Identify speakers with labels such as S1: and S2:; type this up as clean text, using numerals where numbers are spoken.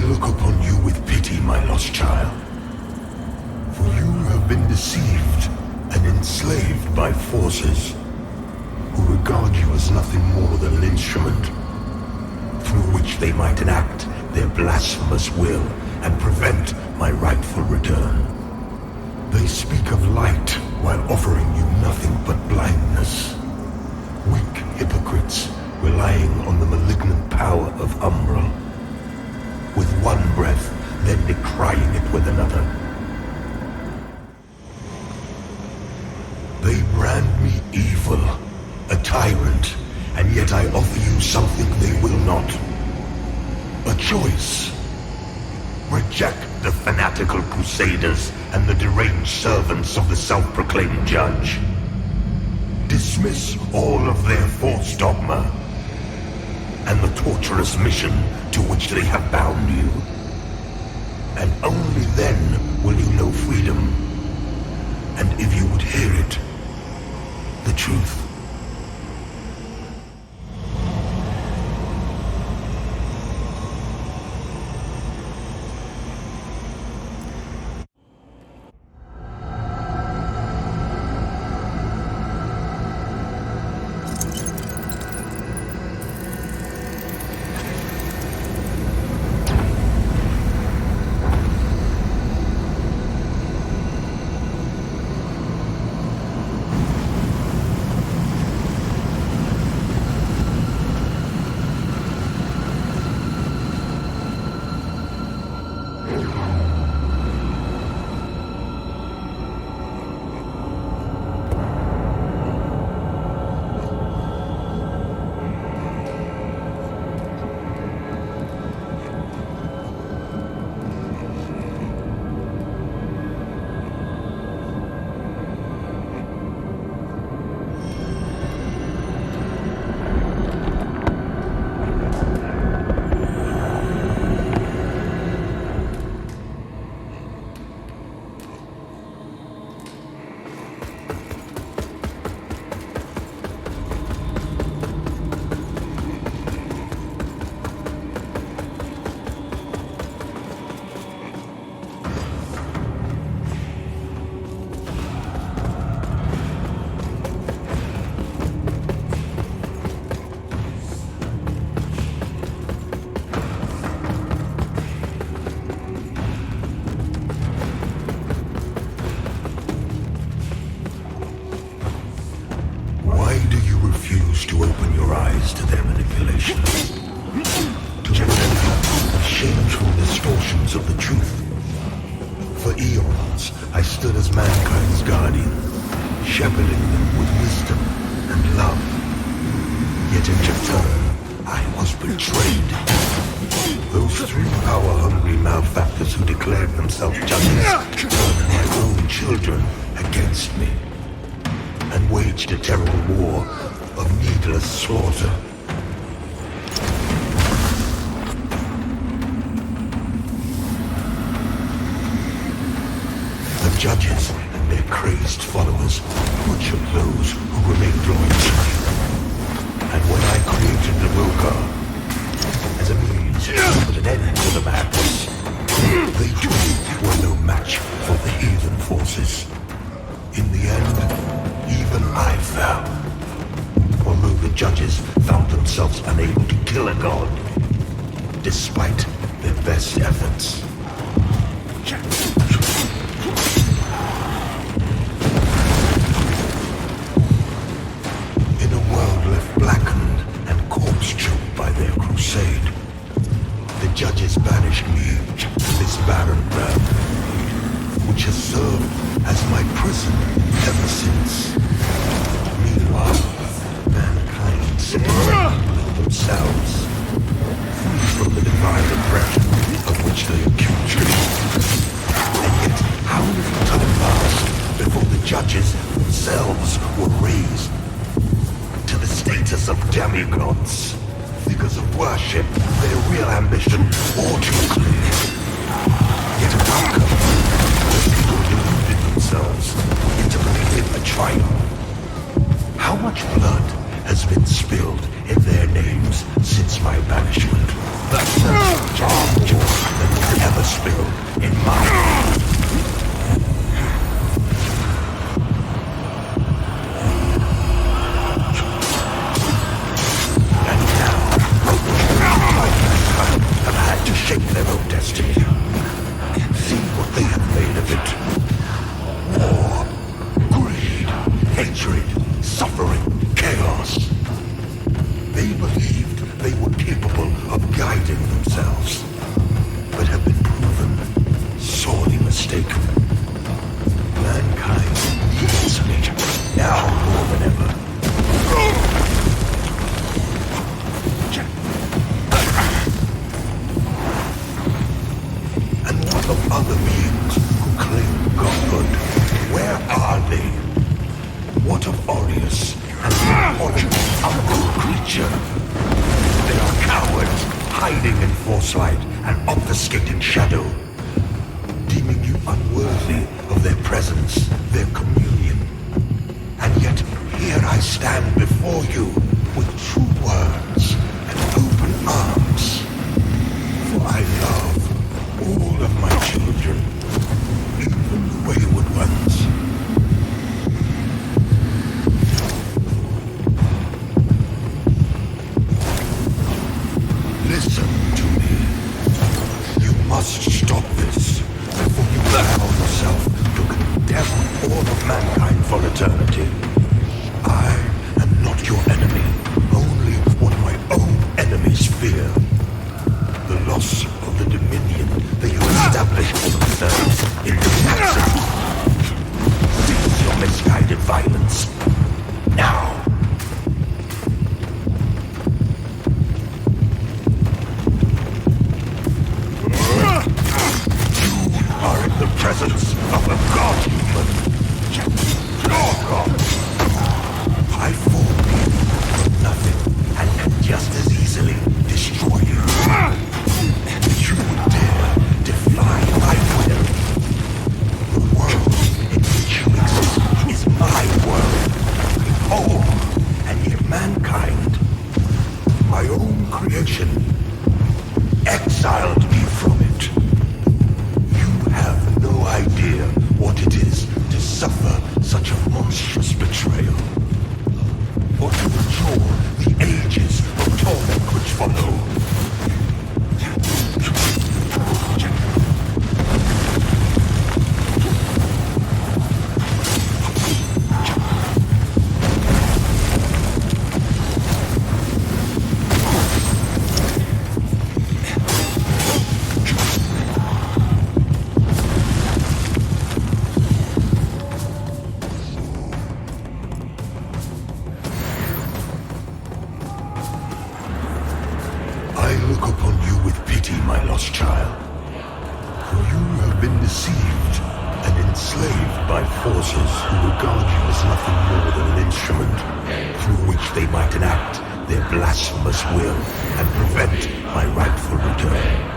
S1: look upon you with pity, my lost child. For you have been deceived and enslaved by forces who regard you as nothing more than an instrument through which they might enact their blasphemous will and prevent my rightful return. They speak of light while offering you nothing but blindness. Weak hypocrites relying on the malignant power of Umbral. With one breath, then decrying it with another. They brand me evil, a tyrant, and yet I offer you something they will not. A choice. Reject the fanatical crusaders and the deranged servants of the self-proclaimed judge. Dismiss all of their false dogma and the torturous mission to which they have bound you. And only then will you know freedom. And if you would hear it, the truth. To open your eyes to their manipulations, to remember the shameful distortions of the truth. For eons, I stood as mankind's guardian, shepherding them with wisdom and love. Yet in return, I was betrayed. Those three power-hungry malefactors who declared themselves judges turned my own children against me and waged a terrible war of needless slaughter. The judges and their crazed followers butchered those who remained loyal to me. And when I created the Wilgar as a means to put an end to the madness, they too were no match for the heathen forces. In the end, even I fell. Although the judges found themselves unable to kill a god, despite their best efforts. In a world left blackened and corpse-choked by their crusade, the judges banished me to this barren realm, which has served as my prison ever since. Meanwhile, mankind separated themselves, free from the divine oppression of which they accuse me. And yet, how little time passed before the judges themselves were raised to the status of demigods. Because of worship, their real ambition ought to clear. Yet an outcome where people deluded themselves into believing a triumph. How much blood has been spilled in their names since my banishment? That's far more the beings who claim godhood? Where are they? What of Aureus and the appalling unknown creature? They are cowards, hiding in foresight and obfuscating shadow, deeming you unworthy of their presence, their communion. And yet, here I stand before you with true words and open arms. For I love all of my children, even the wayward ones. Listen to me. You must stop this before you allow yourself to condemn all of mankind for eternity. I am not your enemy, only what my own enemies fear. The loss of the dominion that you established for themselves in the past. Cease your misguided violence. Now. Are in the presence of a god-human. Your god. I formed you from nothing and can just as easily destroy you. You dare defy my will. The world in which you exist is my world. Oh, and yet mankind, my own creation, exiled me from it. Have no idea what it is to suffer such a monstrous betrayal, or to endure the ages of torment which follow. They might enact their blasphemous will and prevent my rightful return.